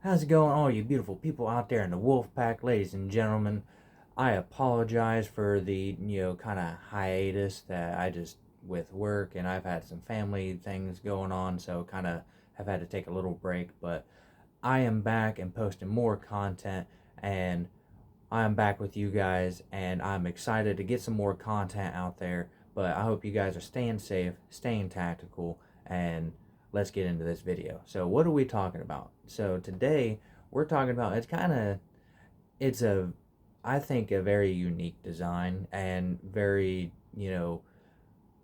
How's it going, all you beautiful people out there in the wolf pack, ladies and gentlemen? I apologize for the, kind of hiatus that I just with work, and I've had some family things going on, so kind of have had to take a little break. But I am back and posting more content, and I'm back with you guys, and I'm excited to get some more content out there. But I hope you guys are staying safe, staying tactical, and let's get into this video. So, what are we talking about? So, today we're talking about it's a, I think, a very unique design and very,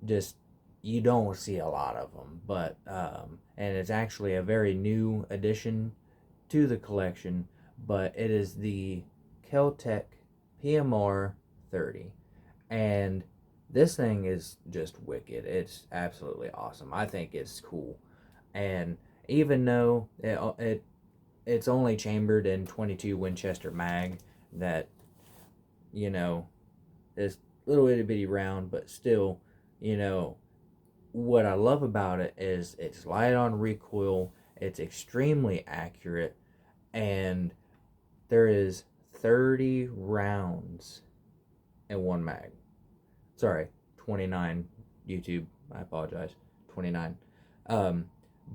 just you don't see a lot of them, but, and it's actually a very new addition to the collection, but it is the Kel Tec PMR 30. And this thing is just wicked. It's absolutely awesome. I think it's cool. And even though it's only chambered in 22 Winchester mag, that, you know, is little itty bitty round, but still, you know, what I love about it is it's light on recoil, it's extremely accurate, and there is 30 rounds in one mag. Sorry, 29. YouTube, I apologize. 29. Um,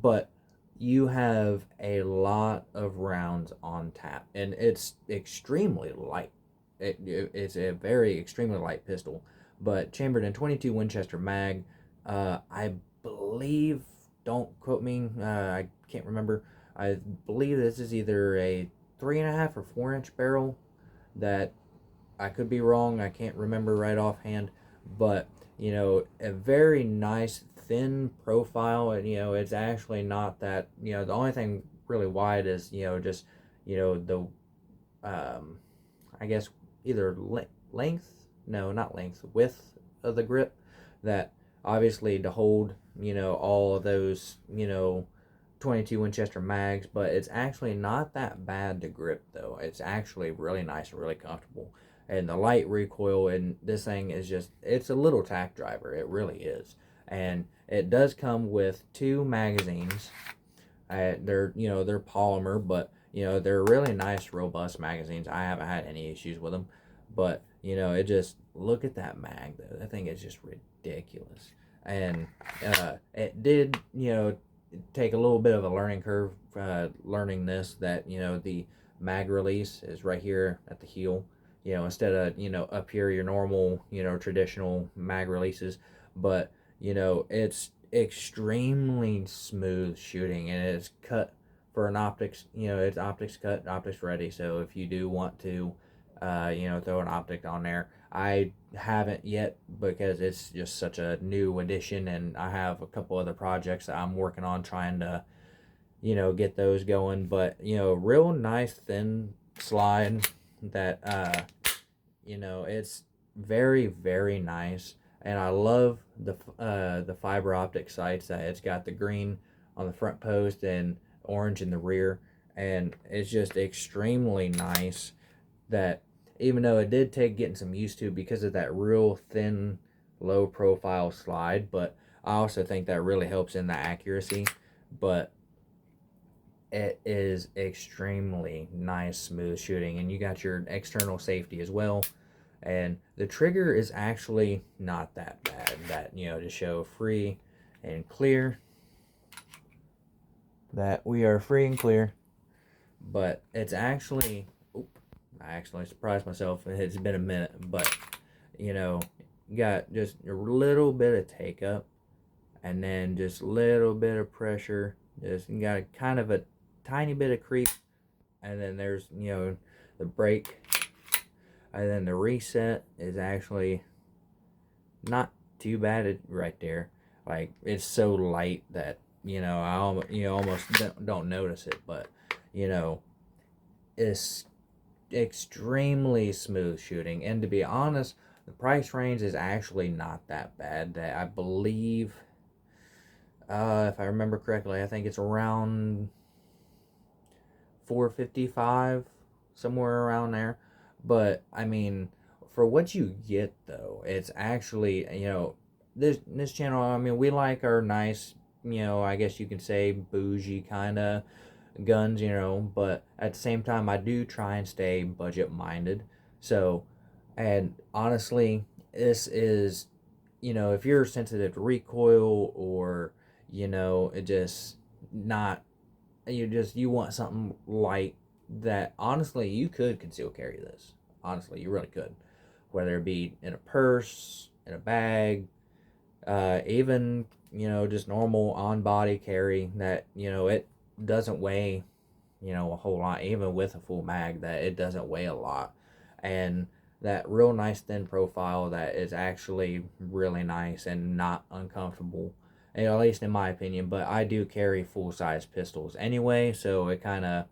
but you have a lot of rounds on tap, and it's extremely light. It's a very extremely light pistol, but chambered in 22 Winchester mag. I believe, don't quote me, I can't remember. I believe this is either a 3.5 or 4 inch barrel. That I could be wrong. I can't remember right offhand, but a very nice thin profile, and it's actually not that. The only thing really wide is just the I guess either length, no, not length, width of the grip, that obviously to hold all of those 22 Winchester mags, but it's actually not that bad to grip, though. It's actually really nice and really comfortable. And the light recoil in this thing is just, it's a little tack driver. It really is. And it does come with 2 magazines. They're polymer, but they're really nice, robust magazines. I haven't had any issues with them. But it just, look at that mag, though. That thing is just ridiculous. And it did take a little bit of a learning curve, learning this, that the mag release is right here at the heel, instead of up here your normal traditional mag releases. But it's extremely smooth shooting, and it's cut for an optics. It's optics cut, optics ready. So if you do want to throw an optic on there, I haven't yet, because it's just such a new addition, and I have a couple other projects that I'm working on trying to get those going. But real nice thin slide that it's very, very nice. And I love the fiber optic sights, that it's got the green on the front post and orange in the rear, and it's just extremely nice. That even though it did take getting some used to because of that real thin, low profile slide, but I also think that really helps in the accuracy. But it is extremely nice, smooth shooting, and you got your external safety as well. And the trigger is actually not that bad. That to show free and clear, that we are free and clear. But it's actually, I actually surprised myself. It's been a minute, but you got just a little bit of take up, and then just a little bit of pressure. Just you got kind of a tiny bit of creep, and then there's the brake, and then the reset is actually not too bad right there. Like, it's so light that I almost don't notice it, but it's extremely smooth shooting. And to be honest, the price range is actually not that bad. That I believe, if I remember correctly, I think it's around $455, somewhere around there. But I mean, for what you get, though, it's actually this channel. I mean, we like our nice, I guess you can say bougie kind of guns, but at the same time, I do try and stay budget minded. So, and honestly, this is, if you're sensitive to recoil, or, it just not, you want something light, that honestly, you could conceal carry this. Honestly, you really could. Whether it be in a purse, in a bag, even, just normal on body carry, that, it doesn't weigh, a whole lot, even with a full mag, that it doesn't weigh a lot. And that real nice thin profile that is actually really nice and not uncomfortable, at least in my opinion. But I do carry full size pistols anyway, so it kind of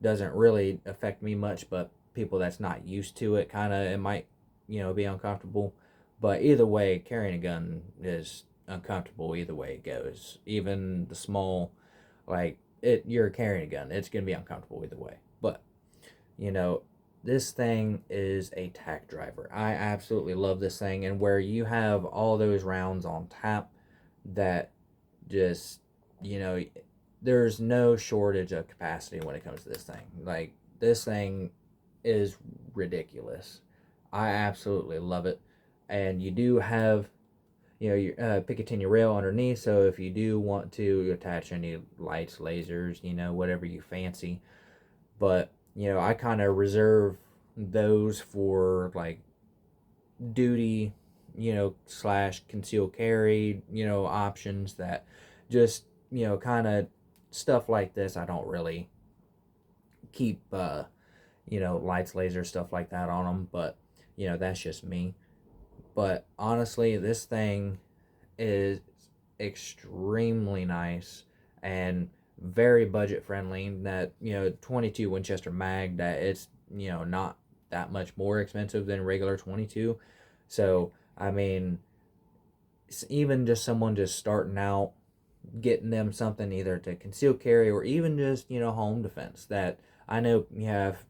doesn't really affect me much. But people that's not used to it, kind of, it might, be uncomfortable. But either way, carrying a gun is uncomfortable either way it goes. Even the small, like, you're carrying a gun, it's gonna be uncomfortable either way. But, you know, this thing is a tack driver. I absolutely love this thing, and where you have all those rounds on tap, that just, you know, there's no shortage of capacity when it comes to this thing. Like, this thing is ridiculous. I absolutely love it. And you do have, your Picatinny rail underneath, so if you do want to attach any lights, lasers, whatever you fancy. But, I kind of reserve those for, like, duty, slash conceal carry, options, that just, kind of stuff like this. I don't really keep, lights, lasers, stuff like that on them, but, that's just me. But honestly, this thing is extremely nice and very budget friendly. That, 22 Winchester mag, that it's, not that much more expensive than regular 22. So I mean, even just someone just starting out, getting them something either to conceal carry, or even just, home defense. That I know you have,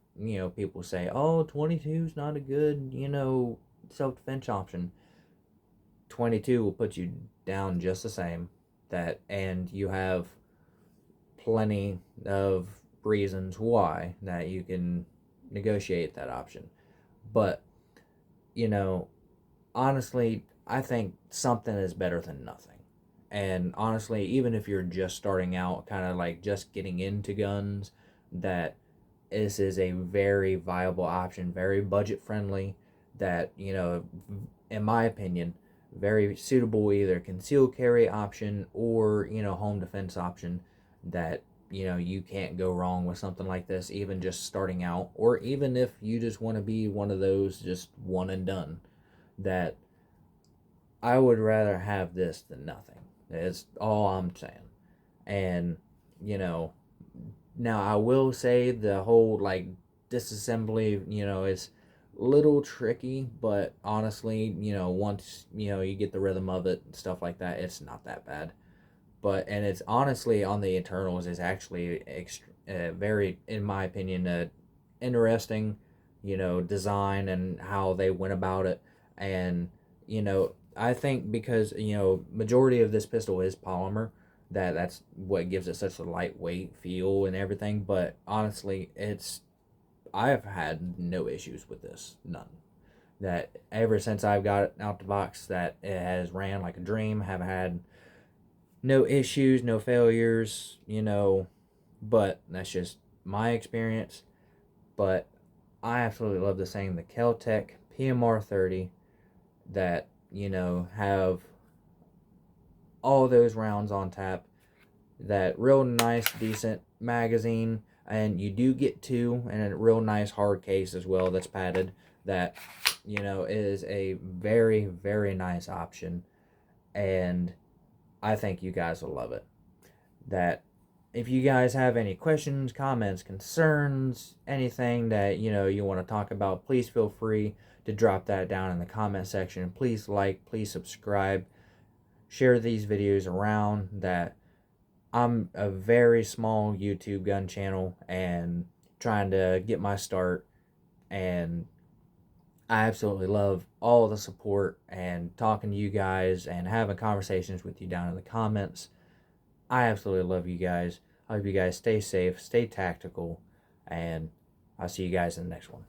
people say, oh, 22 is not a good, self-defense option. 22 will put you down just the same. That, and you have plenty of reasons why that you can negotiate that option. But, you know honestly, I think something is better than nothing. And honestly, even if you're just starting out, kind of like just getting into guns, that this is a very viable option, very budget friendly, that, in my opinion, very suitable, either concealed carry option or, home defense option. That, you can't go wrong with something like this, even just starting out, or even if you just want to be one of those just one and done. That I would rather have this than nothing. That's all I'm saying. And, you know, now I will say the whole, like, disassembly, is a little tricky, but honestly, once, you get the rhythm of it and stuff like that, it's not that bad. But, and it's honestly, on the internals, is actually very, in my opinion, interesting, design, and how they went about it. And, I think because, majority of this pistol is polymer, that's what gives it such a lightweight feel and everything. But honestly, I've had no issues with this, none. That ever since I've got it out the box, that it has ran like a dream. Have had no issues, no failures, but that's just my experience. But I absolutely love the thing, the Kel Tec PMR 30, that, have all those rounds on tap, that real nice, decent magazine, and you do get two, and a real nice hard case as well that's padded, that, is a very, very nice option. And I think you guys will love it. That if you guys have any questions, comments, concerns, anything that, you want to talk about, please feel free to drop that down in the comment section. Please like, please subscribe, share these videos around. That I'm a very small YouTube gun channel and trying to get my start, and I absolutely love all the support and talking to you guys and having conversations with you down in the comments. I absolutely love you guys. I hope you guys stay safe, stay tactical, and I'll see you guys in the next one.